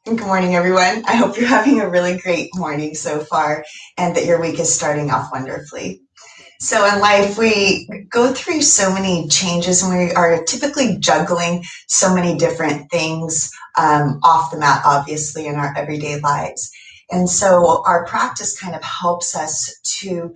Good morning, everyone. I hope you're having a really great morning so far and that your week is starting off wonderfully. So, in life, we go through so many changes and we are typically juggling so many different things off the mat, obviously, in our everyday lives. And so, our practice kind of helps us to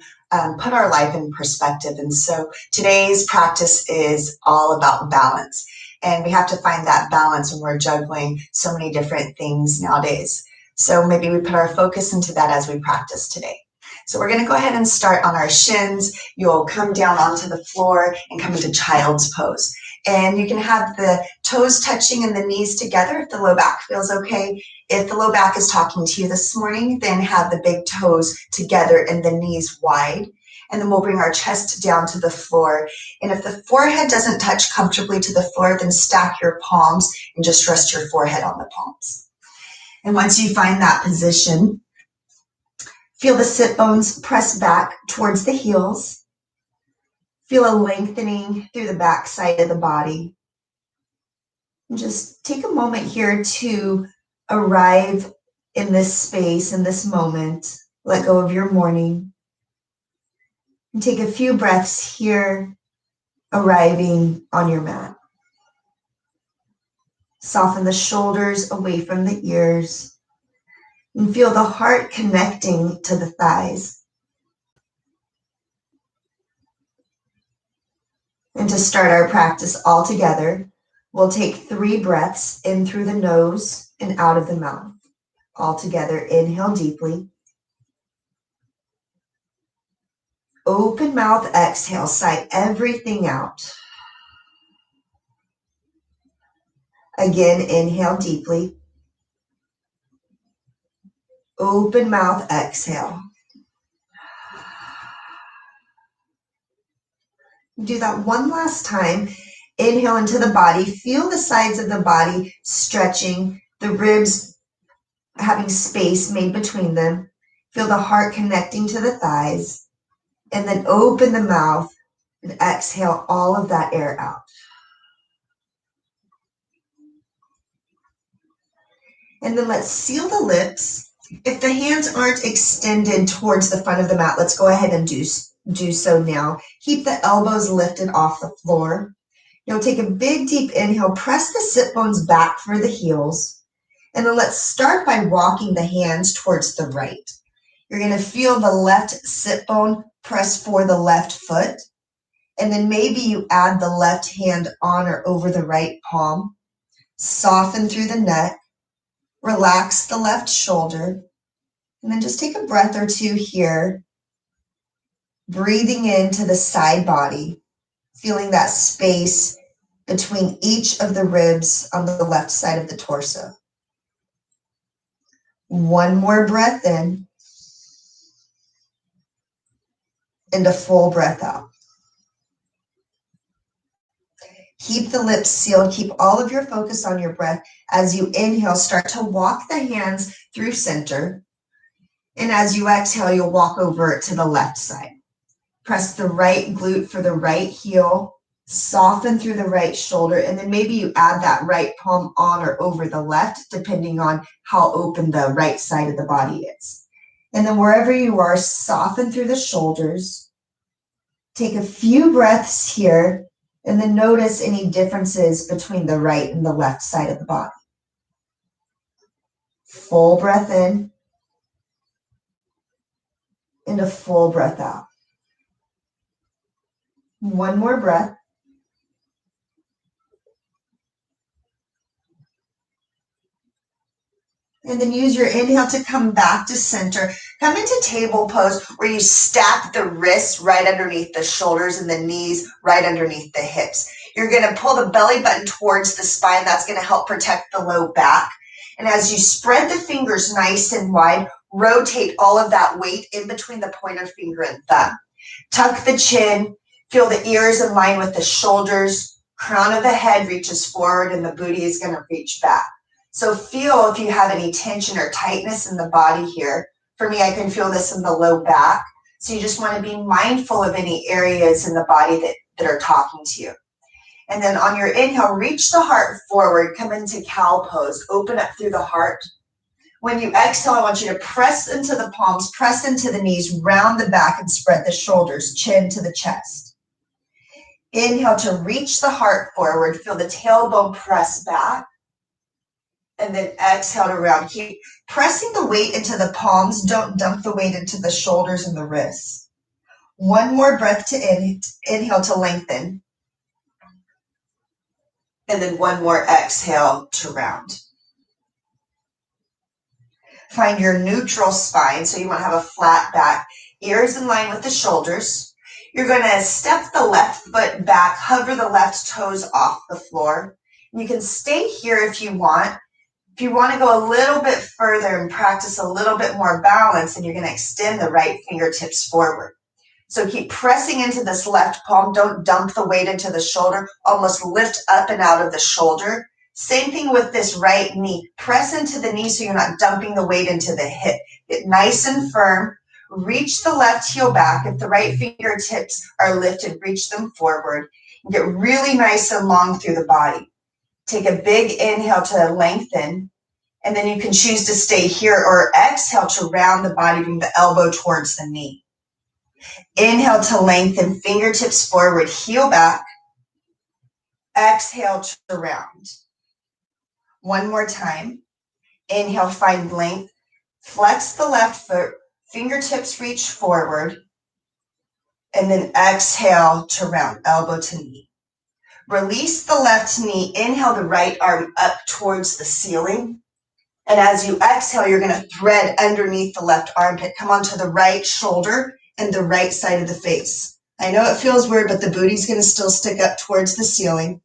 put our life in perspective. And so, today's practice is all about balance. And we have to find that balance when we're juggling so many different things nowadays. So, maybe we put our focus into that as we practice today. So we're going to go ahead and start on our shins. You'll come down onto the floor and come into child's pose. And you can have the toes touching and the knees together if the low back feels okay. If the low back is talking to you this morning, then have the big toes together and the knees wide. And then we'll bring our chest down to the floor. And if the forehead doesn't touch comfortably to the floor, then stack your palms and just rest your forehead on the palms. And once you find that position, feel the sit bones press back towards the heels. Feel a lengthening through the back side of the body. And just take a moment here to arrive in this space, in this moment. Let go of your morning. And take a few breaths here, arriving on your mat. Soften the shoulders away from the ears. And feel the heart connecting to the thighs. And to start our practice all together, we'll take 3 breaths in through the nose and out of the mouth. All together, inhale deeply. Open mouth, exhale, sigh everything out. Again, inhale deeply. Open mouth, exhale. Do that one last time. Inhale into the body. Feel the sides of the body stretching, the ribs having space made between them. Feel the heart connecting to the thighs. And then open the mouth and exhale all of that air out. And then let's seal the lips. If the hands aren't extended towards the front of the mat, let's go ahead and do so now. Keep the elbows lifted off the floor. You'll take a big deep inhale, press the sit bones back for the heels. And then let's start by walking the hands towards the right. You're going to feel the left sit bone press for the left foot. And then maybe you add the left hand on or over the right palm. Soften through the neck. Relax the left shoulder. And then just take a breath or two here. Breathing into the side body. Feeling that space between each of the ribs on the left side of the torso. One more breath in. And a full breath out. Keep the lips sealed. Keep all of your focus on your breath. As you inhale, start to walk the hands through center. And as you exhale, you'll walk over to the left side. Press the right glute for the right heel. Soften through the right shoulder. And then maybe you add that right palm on or over the left, depending on how open the right side of the body is. And then wherever you are, soften through the shoulders. Take a few breaths here. And then notice any differences between the right and the left side of the body. Full breath in. And a full breath out. One more breath. And then use your inhale to come back to center. Come into table pose where you stack the wrists right underneath the shoulders and the knees right underneath the hips. You're going to pull the belly button towards the spine. That's going to help protect the low back. And as you spread the fingers nice and wide, rotate all of that weight in between the pointer finger and thumb. Tuck the chin. Feel the ears in line with the shoulders. Crown of the head reaches forward and the booty is going to reach back. So feel if you have any tension or tightness in the body here. For me, I can feel this in the low back. So you just want to be mindful of any areas in the body that are talking to you. And then on your inhale, reach the heart forward, come into cow pose, open up through the heart. When you exhale, I want you to press into the palms, press into the knees, round the back and spread the shoulders, chin to the chest. Inhale to reach the heart forward, feel the tailbone press back. And then exhale to round. Keep pressing the weight into the palms. Don't dump the weight into the shoulders and the wrists. One more breath to inhale to lengthen. And then one more exhale to round. Find your neutral spine. So you want to have a flat back, ears in line with the shoulders. You're going to step the left foot back, hover the left toes off the floor. You can stay here if you want. If you want to go a little bit further and practice a little bit more balance, then you're going to extend the right fingertips forward. So keep pressing into this left palm. Don't dump the weight into the shoulder. Almost lift up and out of the shoulder. Same thing with this right knee. Press into the knee so you're not dumping the weight into the hip. Get nice and firm. Reach the left heel back. If the right fingertips are lifted, reach them forward. And get really nice and long through the body. Take a big inhale to lengthen, and then you can choose to stay here or exhale to round the body, bring the elbow towards the knee. Inhale to lengthen, fingertips forward, heel back. Exhale to round. One more time. Inhale, find length. Flex the left foot, fingertips reach forward. And then exhale to round, elbow to knee. Release the left knee. Inhale the right arm up towards the ceiling. And as you exhale, you're going to thread underneath the left armpit. Come onto the right shoulder and the right side of the face. I know it feels weird, but the booty's going to still stick up towards the ceiling.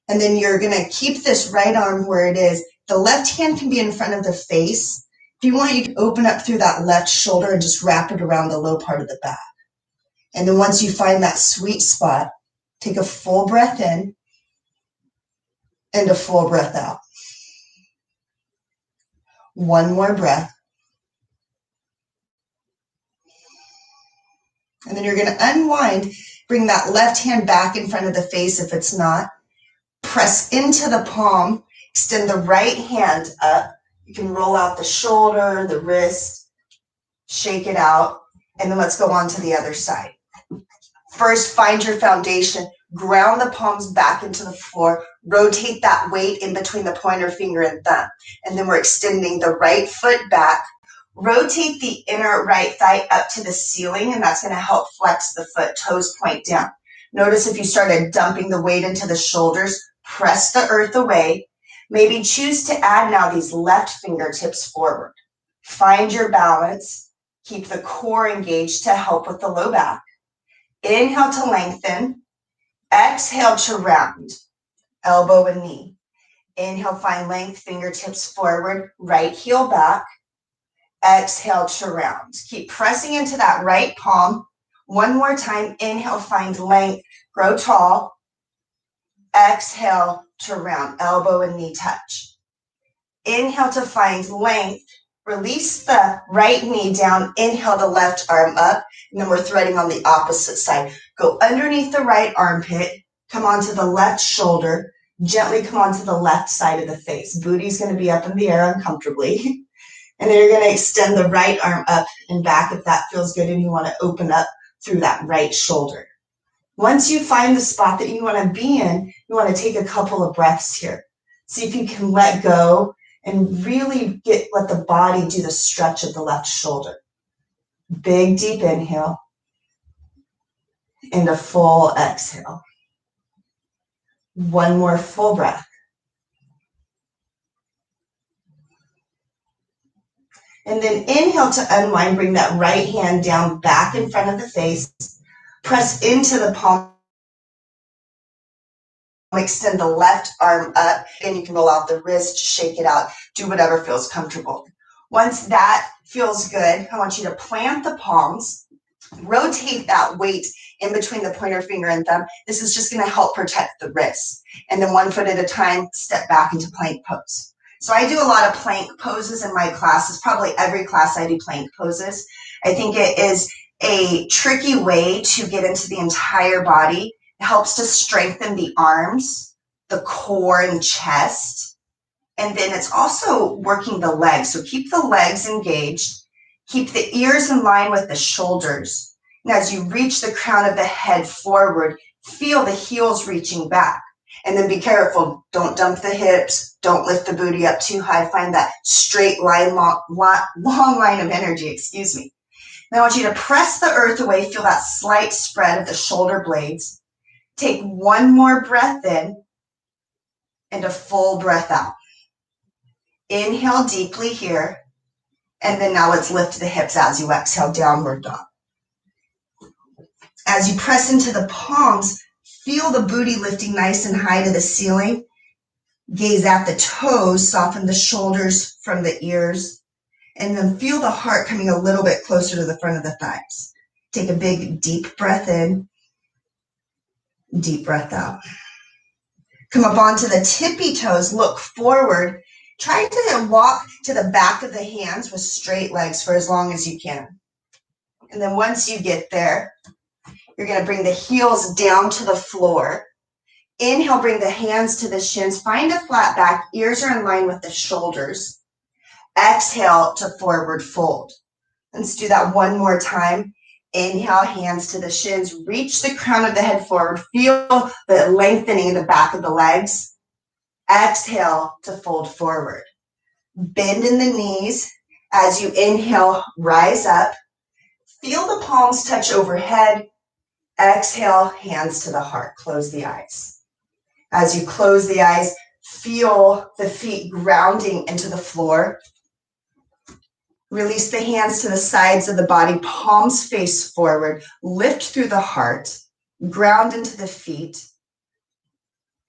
And then you're going to keep this right arm where it is. The left hand can be in front of the face. If you want, you can open up through that left shoulder and just wrap it around the low part of the back. And then once you find that sweet spot, take a full breath in and a full breath out. One more breath. And then you're going to unwind, bring that left hand back in front of the face if it's not. Press into the palm, extend the right hand up. You can roll out the shoulder, the wrist, shake it out, and then let's go on to the other side. First, find your foundation. Ground the palms back into the floor. Rotate that weight in between the pointer finger and thumb. And then we're extending the right foot back. Rotate the inner right thigh up to the ceiling, and that's going to help flex the foot. Toes point down. Notice if you started dumping the weight into the shoulders, press the earth away. Maybe choose to add now these left fingertips forward. Find your balance. Keep the core engaged to help with the low back. Inhale to lengthen. Exhale to round, elbow and knee. Inhale, find length, fingertips forward, right heel back. Exhale to round. Keep pressing into that right palm. One more time. Inhale, find length, grow tall. Exhale to round, elbow and knee touch. Inhale to find length. Release the right knee down. Inhale the left arm up. And then we're threading on the opposite side. Go underneath the right armpit. Come onto the left shoulder. Gently come onto the left side of the face. Booty's going to be up in the air uncomfortably. And then you're going to extend the right arm up and back if that feels good and you want to open up through that right shoulder. Once you find the spot that you want to be in, you want to take a couple of breaths here. See if you can let go and really let the body do the stretch of the left shoulder. Big, deep inhale and a full exhale. One more full breath. And then inhale to unwind, bring that right hand down back in front of the face. Press into the palm. Extend the left arm up, and you can roll out the wrist, shake it out, do whatever feels comfortable. Once that feels good, I want you to plant the palms, rotate that weight in between the pointer finger and thumb. This is just going to help protect the wrists. And then 1 foot at a time, step back into plank pose. So I do a lot of plank poses in my classes. Probably every class I do plank poses. I think it is a tricky way to get into the entire body. It helps to strengthen the arms, the core and chest, And then it's also working the legs. So keep the legs engaged. Keep the ears in line with the shoulders. And as you reach the crown of the head forward, feel the heels reaching back. And then be careful. Don't dump the hips. Don't lift the booty up too high. Find that straight line, long line of energy, excuse me. Now I want you to press the earth away. Feel that slight spread of the shoulder blades. Take one more breath in and a full breath out. Inhale deeply here. And then now let's lift the hips as you exhale, downward dog. As you press into the palms, feel the booty lifting nice and high to the ceiling. Gaze at the toes, soften the shoulders from the ears, and then feel the heart coming a little bit closer to the front of the thighs. Take a big, deep breath in, deep breath out. Come up onto the tippy toes, look forward. Try to walk to the back of the hands with straight legs for as long as you can. And then once you get there, you're going to bring the heels down to the floor. Inhale, bring the hands to the shins. Find a flat back. Ears are in line with the shoulders. Exhale to forward fold. Let's do that one more time. Inhale, hands to the shins. Reach the crown of the head forward. Feel the lengthening in the back of the legs. Exhale to fold forward. Bend in the knees. As you inhale, rise up. Feel the palms touch overhead. Exhale, hands to the heart. Close the eyes. As you close the eyes, feel the feet grounding into the floor. Release the hands to the sides of the body, palms face forward. Lift through the heart, ground into the feet.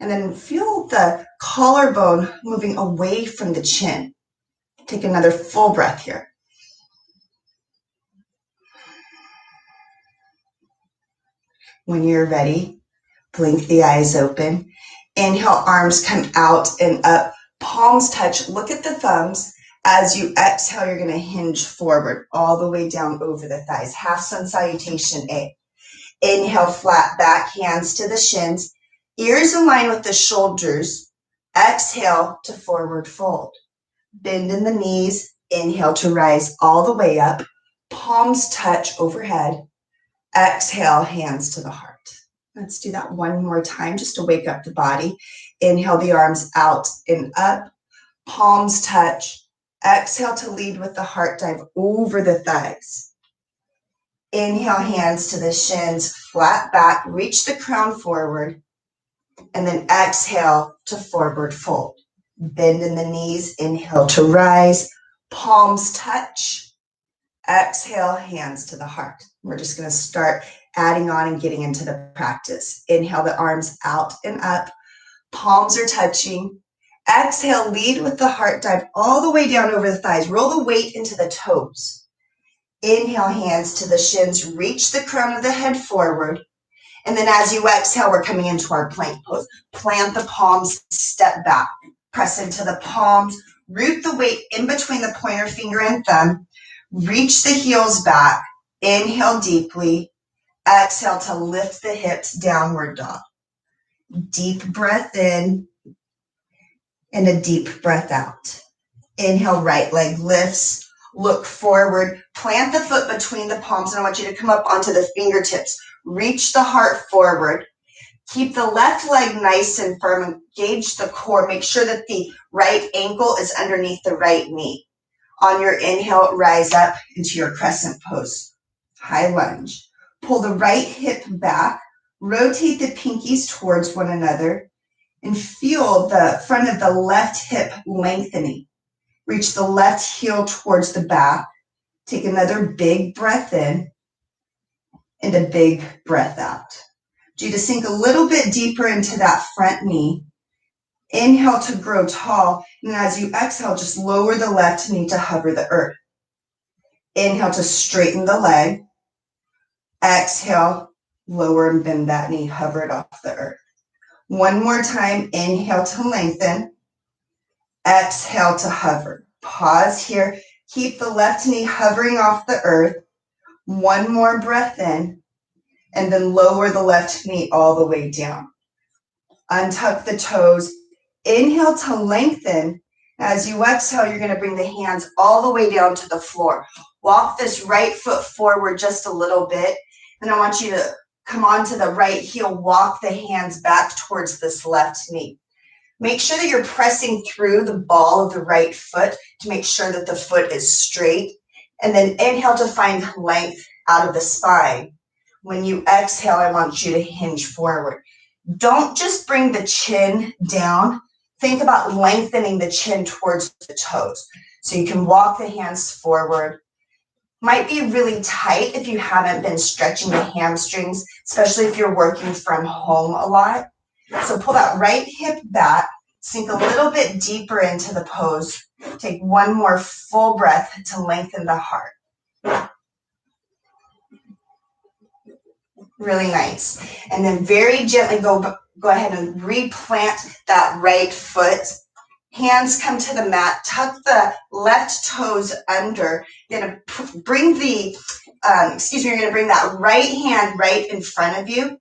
And then feel the collarbone moving away from the chin. Take another full breath here. When you're ready, blink the eyes open. Inhale, arms come out and up. Palms touch. Look at the thumbs. As you exhale, you're going to hinge forward all the way down over the thighs. Half sun salutation A. Inhale, flat back, hands to the shins. Ears in line with the shoulders. Exhale to forward fold. Bend in the knees. Inhale to rise all the way up. Palms touch overhead. Exhale, hands to the heart. Let's do that one more time just to wake up the body. Inhale the arms out and up. Palms touch. Exhale to lead with the heart, dive over the thighs. Inhale, hands to the shins, flat back, reach the crown forward. And then exhale to forward fold. Bend in the knees, inhale to rise. Palms touch. Exhale, hands to the heart. We're just going to start adding on and getting into the practice. Inhale the arms out and up. Palms are touching. Exhale, lead with the heart, dive all the way down over the thighs. Roll the weight into the toes. Inhale, hands to the shins. Reach the crown of the head forward. And then as you exhale, we're coming into our plank pose. Plant the palms, step back. Press into the palms. Root the weight in between the pointer finger and thumb. Reach the heels back. Inhale deeply. Exhale to lift the hips, downward dog. Deep breath in and a deep breath out. Inhale, right leg lifts. Look forward. Plant the foot between the palms, and I want you to come up onto the fingertips. Reach the heart forward. Keep the left leg nice and firm. Engage the core. Make sure that the right ankle is underneath the right knee. On your inhale, rise up into your crescent pose. High lunge. Pull the right hip back. Rotate the pinkies towards one another. And feel the front of the left hip lengthening. Reach the left heel towards the back. Take another big breath in and a big breath out. Do you to sink a little bit deeper into that front knee. Inhale to grow tall. And as you exhale, just lower the left knee to hover the earth. Inhale to straighten the leg. Exhale, lower and bend that knee, hover it off the earth. One more time, inhale to lengthen. Exhale to hover. Pause here. Keep the left knee hovering off the earth. One more breath in, and then lower the left knee all the way way down. Untuck the toes. Inhale to lengthen, As you exhale, you're going to bring the hands all the way down to the floor. Walk this right foot forward just a little bit. And I want you to come onto the right heel, walk the hands back towards this left knee. Make sure that you're pressing through the ball of the right foot to make sure that the foot is straight. And then inhale to find length out of the spine. When you exhale, I want you to hinge forward. Don't just bring the chin down. Think about lengthening the chin towards the toes. So you can walk the hands forward. Might be really tight if you haven't been stretching the hamstrings, especially if you're working from home a lot. So pull that right hip back, sink a little bit deeper into the pose. Take one more full breath to lengthen the heart. Really nice. And then very gently go ahead and replant that right foot. Hands come to the mat, tuck the left toes under. You're going to bring you're going to bring that right hand right in front of you,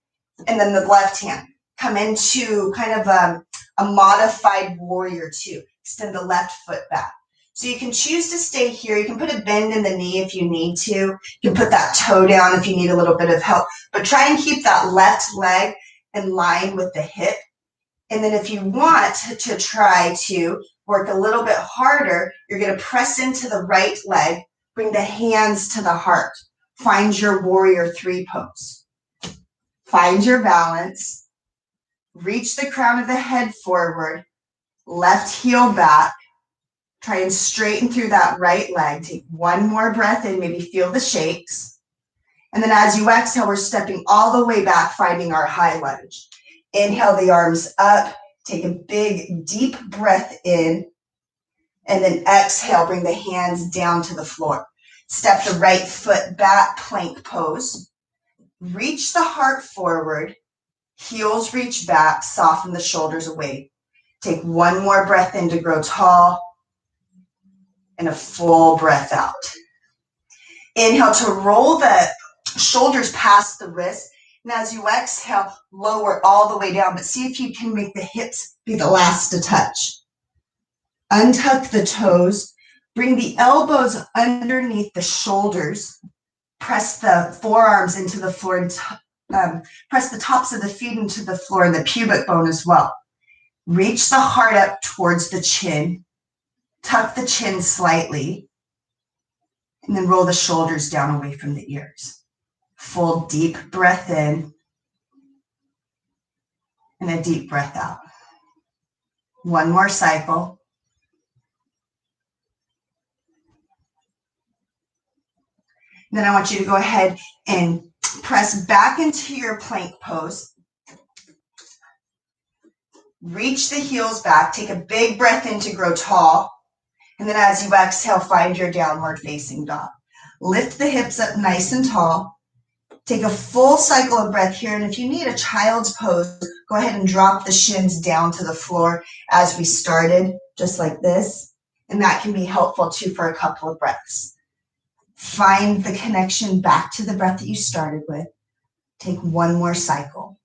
and then the left hand. Come into kind of a modified warrior two. Extend the left foot back. So you can choose to stay here. You can put a bend in the knee if you need to. You can put that toe down if you need a little bit of help. But try and keep that left leg in line with the hip. And then if you want to try to work a little bit harder, you're going to press into the right leg, bring the hands to the heart. Find your warrior three pose. Find your balance. Reach the crown of the head forward. Left heel back. Try and straighten through that right leg. Take one more breath in, maybe feel the shakes. And then as you exhale, we're stepping all the way back, finding our high lunge. Inhale the arms up, take a big, deep breath in, and then exhale, bring the hands down to the floor. Step the right foot back, plank pose. Reach the heart forward, heels reach back, soften the shoulders away. Take one more breath in to grow tall, and a full breath out. Inhale to roll the shoulders past the wrist. And as you exhale, lower all the way down, but see if you can make the hips be the last to touch. Untuck the toes, bring the elbows underneath the shoulders, press the forearms into the floor, and press the tops of the feet into the floor and the pubic bone as well. Reach the heart up towards the chin, tuck the chin slightly, and then roll the shoulders down away from the ears. Full deep breath in and a deep breath out. One more cycle. Then I want you to go ahead and press back into your plank pose. Reach the heels back. Take a big breath in to grow tall. And then as you exhale, find your downward facing dog. Lift the hips up nice and tall. Take a full cycle of breath here, and if you need a child's pose, go ahead and drop the shins down to the floor as we started, just like this, and that can be helpful too for a couple of breaths. Find the connection back to the breath that you started with. Take one more cycle.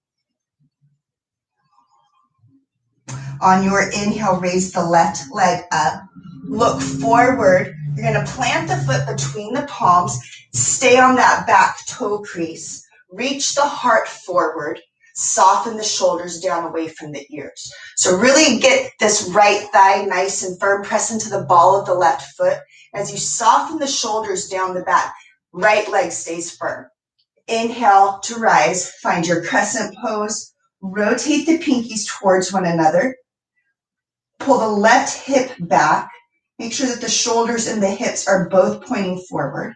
On your inhale, raise the left leg up, look forward. You're going to plant the foot between the palms, stay on that back toe crease, reach the heart forward, soften the shoulders down away from the ears. So really get this right thigh nice and firm, press into the ball of the left foot. As you soften the shoulders down the back, right leg stays firm. Inhale to rise, find your crescent pose, rotate the pinkies towards one another, pull the left hip back. Make sure that the shoulders and the hips are both pointing forward.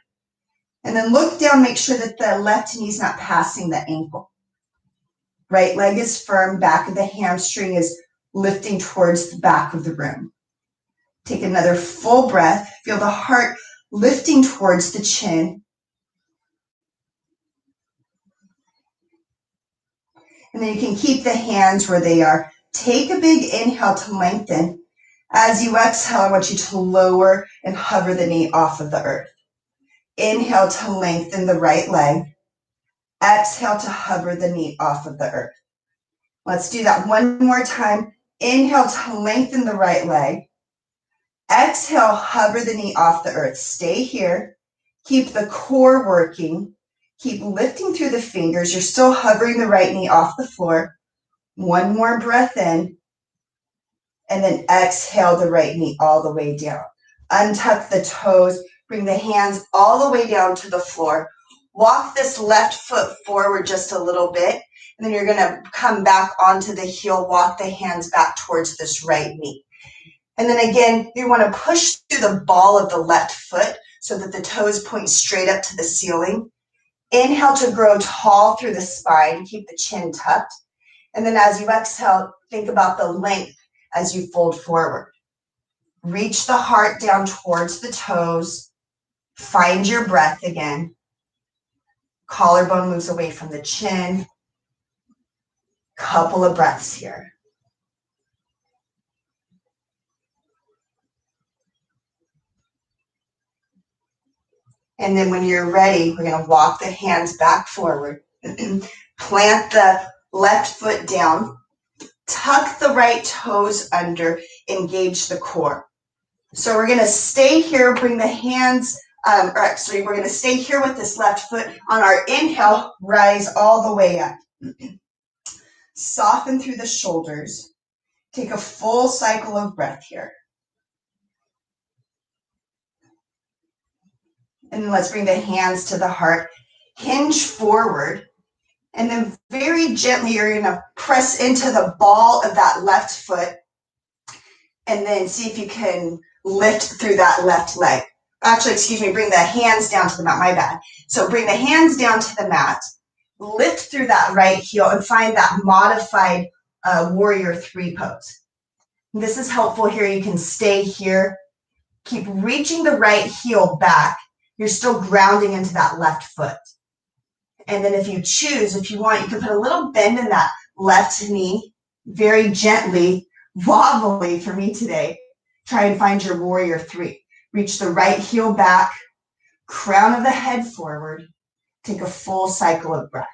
And then look down, make sure that the left knee is not passing the ankle. Right leg is firm, back of the hamstring is lifting towards the back of the room. Take another full breath. Feel the heart lifting towards the chin. And then you can keep the hands where they are. Take a big inhale to lengthen. As you exhale, I want you to lower and hover the knee off of the earth. Inhale to lengthen the right leg. Exhale to hover the knee off of the earth. Let's do that one more time. Inhale to lengthen the right leg. Exhale, hover the knee off the earth. Stay here. Keep the core working. Keep lifting through the fingers. You're still hovering the right knee off the floor. One more breath in. And then exhale the right knee all the way down. Untuck the toes. Bring the hands all the way down to the floor. Walk this left foot forward just a little bit. And then you're going to come back onto the heel. Walk the hands back towards this right knee. And then again, you want to push through the ball of the left foot so that the toes point straight up to the ceiling. Inhale to grow tall through the spine. Keep the chin tucked. And then as you exhale, think about the length as you fold forward. Reach the heart down towards the toes. Find your breath again. Collarbone moves away from the chin. Couple of breaths here. And then when you're ready, we're going to walk the hands back forward. Plant the left foot down. Tuck the right toes under. Engage the core. So we're going to stay here. Bring the hands, we're going to stay here with this left foot. On our inhale, rise all the way up. Soften through the shoulders. Take a full cycle of breath here. And then let's bring the hands to the heart. Hinge forward. And then very gently, you're going to press into the ball of that left foot. And then see if you can lift through that left leg. Actually, excuse me, bring the hands down to the mat. My bad. So bring the hands down to the mat. Lift through that right heel and find that modified warrior three pose. This is helpful here. You can stay here. Keep reaching the right heel back. You're still grounding into that left foot. And then if you choose, if you want, you can put a little bend in that left knee, very gently, wobbly for me today. Try and find your warrior three. Reach the right heel back, crown of the head forward. Take a full cycle of breath.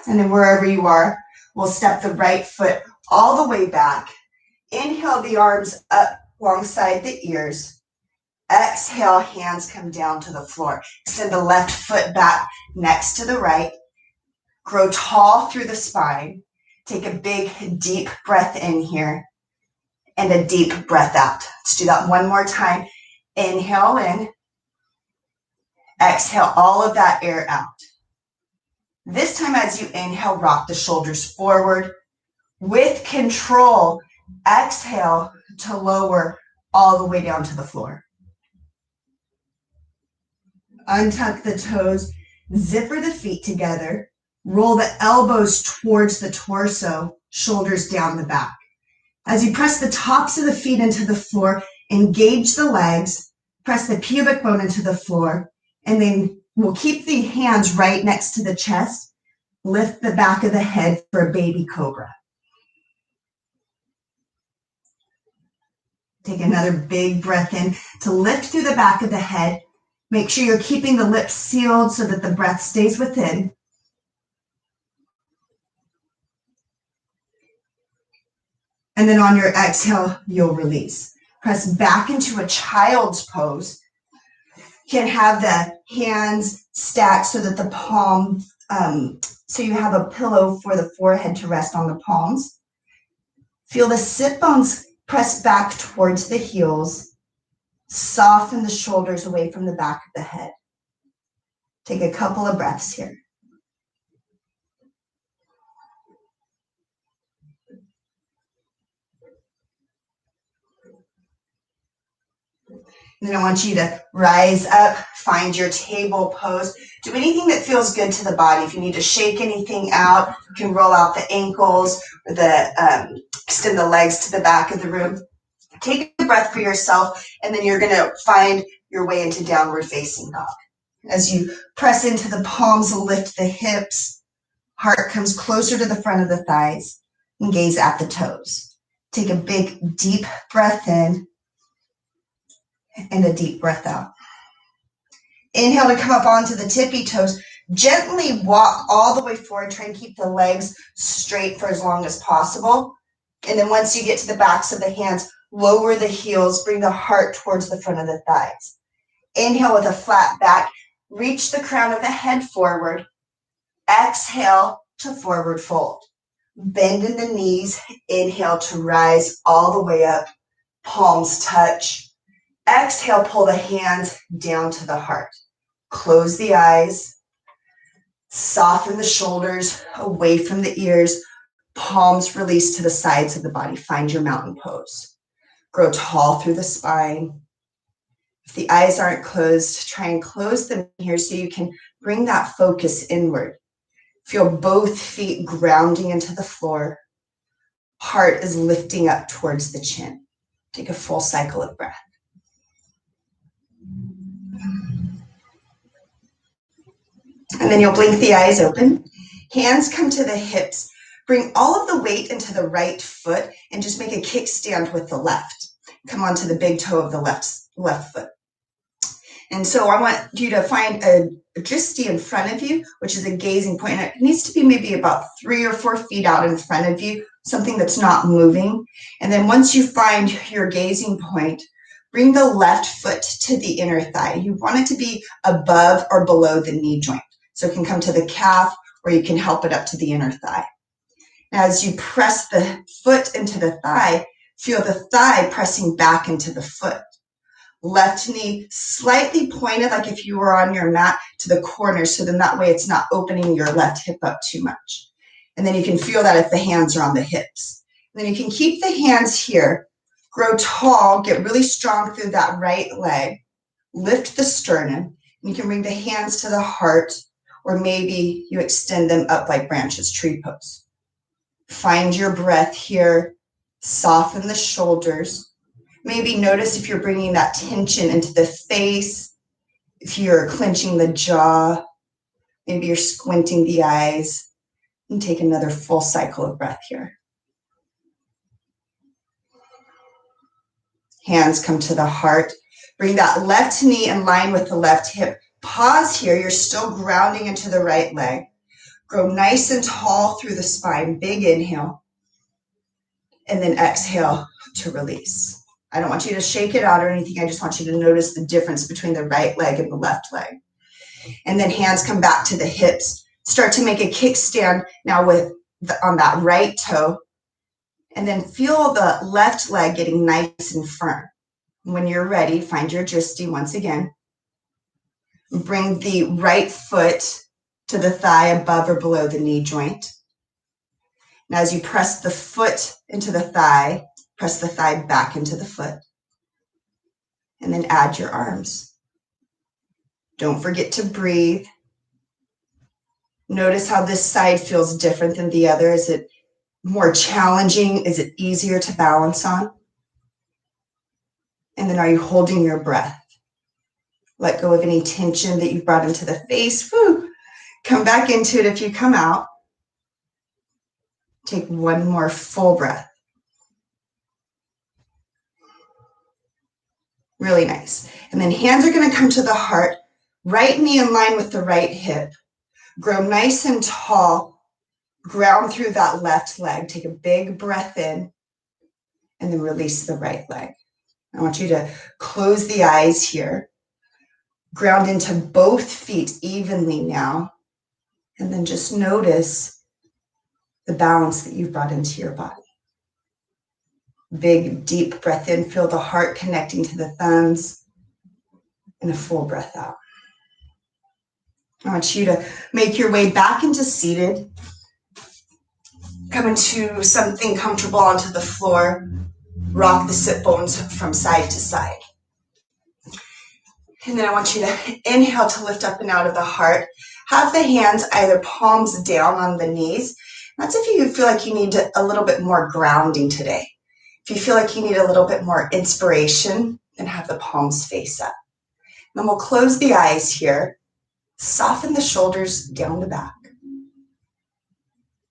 And then wherever you are, we'll step the right foot all the way back. Inhale the arms up alongside the ears. Exhale, hands come down to the floor. Send the left foot back next to the right. Grow tall through the spine. Take a big, deep breath in here and a deep breath out. Let's do that one more time. Inhale in. Exhale all of that air out. This time as you inhale, rock the shoulders forward. With control, exhale to lower all the way down to the floor. Untuck the toes, zipper the feet together, roll the elbows towards the torso, shoulders down the back. As you press the tops of the feet into the floor, engage the legs, press the pubic bone into the floor, and then we'll keep the hands right next to the chest. Lift the back of the head for a baby cobra. Take another big breath in to lift through the back of the head. Make sure you're keeping the lips sealed so that the breath stays within. And then on your exhale, you'll release. Press back into a child's pose. You can have the hands stacked so that the palm, so you have a pillow for the forehead to rest on the palms. Feel the sit bones press back towards the heels. Soften the shoulders away from the back of the head. Take a couple of breaths here. And then I want you to rise up, find your table pose. Do anything that feels good to the body. If you need to shake anything out, you can roll out the ankles or extend the legs to the back of the room. Take a breath for yourself, and then you're going to find your way into downward facing dog. As you press into the palms, lift the hips. Heart comes closer to the front of the thighs, and gaze at the toes. Take a big, deep breath in and a deep breath out. Inhale to come up onto the tippy toes. Gently walk all the way forward. Try and keep the legs straight for as long as possible. And then once you get to the backs of the hands, lower the heels, bring the heart towards the front of the thighs. Inhale with a flat back, reach the crown of the head forward. Exhale to forward fold. Bend in the knees, inhale to rise all the way up, palms touch. Exhale, pull the hands down to the heart. Close the eyes, soften the shoulders away from the ears, palms release to the sides of the body. Find your mountain pose. Grow tall through the spine. If the eyes aren't closed, try and close them here so you can bring that focus inward. Feel both feet grounding into the floor. Heart is lifting up towards the chin. Take a full cycle of breath. And then you'll blink the eyes open. Hands come to the hips. Bring all of the weight into the right foot and just make a kickstand with the left. Come onto the big toe of the left foot. And so I want you to find a drishti in front of you, which is a gazing point. It needs to be maybe about 3 or 4 feet out in front of you, something that's not moving. And then once you find your gazing point, bring the left foot to the inner thigh. You want it to be above or below the knee joint. So it can come to the calf or you can help it up to the inner thigh. As you press the foot into the thigh, feel the thigh pressing back into the foot. Left knee slightly pointed, like if you were on your mat, to the corner, so then that way it's not opening your left hip up too much. And then you can feel that if the hands are on the hips. And then you can keep the hands here, grow tall, get really strong through that right leg, lift the sternum, and you can bring the hands to the heart, or maybe you extend them up like branches, tree pose. Find your breath here, soften the shoulders. Maybe notice if you're bringing that tension into the face, if you're clenching the jaw, maybe you're squinting the eyes, and take another full cycle of breath here. Hands come to the heart. Bring that left knee in line with the left hip. Pause here. You're still grounding into the right leg. Grow nice and tall through the spine. Big inhale. And then exhale to release. I don't want you to shake it out or anything. I just want you to notice the difference between the right leg and the left leg. And then hands come back to the hips. Start to make a kickstand now on that right toe. And then feel the left leg getting nice and firm. When you're ready, find your drishti once again. Bring the right foot to the thigh above or below the knee joint. Now as you press the foot into the thigh, press the thigh back into the foot. And then add your arms. Don't forget to breathe. Notice how this side feels different than the other. Is it more challenging? Is it easier to balance on? And then are you holding your breath? Let go of any tension that you've brought into the face. Woo. Come back into it if you come out. Take one more full breath. Really nice. And then hands are going to come to the heart. Right knee in line with the right hip. Grow nice and tall. Ground through that left leg. Take a big breath in. And then release the right leg. I want you to close the eyes here. Ground into both feet evenly now. And then just notice the balance that you've brought into your body. Big, deep breath in. Feel the heart connecting to the thumbs. And a full breath out. I want you to make your way back into seated. Come into something comfortable onto the floor. Rock the sit bones from side to side. And then I want you to inhale to lift up and out of the heart. Have the hands either palms down on the knees. That's if you feel like you need a little bit more grounding today. If you feel like you need a little bit more inspiration, then have the palms face up. Then we'll close the eyes here. Soften the shoulders down the back.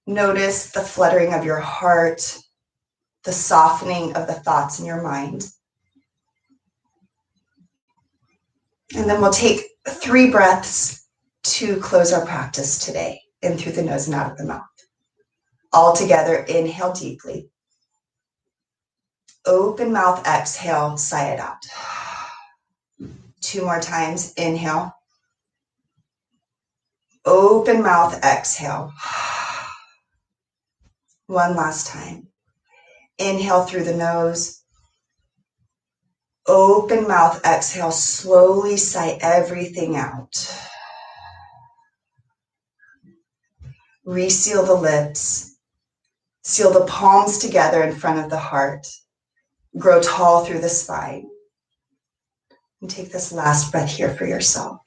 Notice the fluttering of your heart, the softening of the thoughts in your mind. And then we'll take 3 breaths to close our practice today, in through the nose and out of the mouth. All together, inhale deeply. Open mouth, exhale, sigh it out. 2 more times, inhale. Open mouth, exhale. 1 last time. Inhale through the nose. Open mouth, exhale, slowly sigh everything out. Reseal the lips. Seal the palms together in front of the heart. Grow tall through the spine. And take this last breath here for yourself.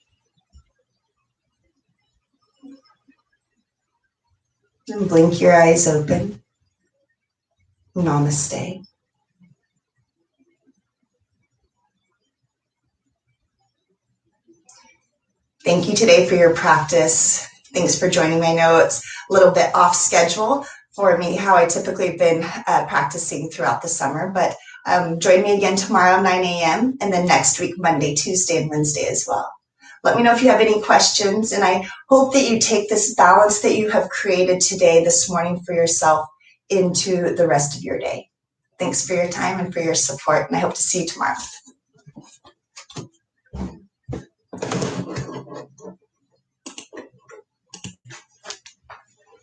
And blink your eyes open. Namaste. Thank you today for your practice. Thanks for joining me. I know it's a little bit off schedule for me, how I typically have been practicing throughout the summer, but join me again tomorrow, 9 a.m., and then next week, Monday, Tuesday, and Wednesday as well. Let me know if you have any questions, and I hope that you take this balance that you have created today, this morning for yourself, into the rest of your day. Thanks for your time and for your support, and I hope to see you tomorrow.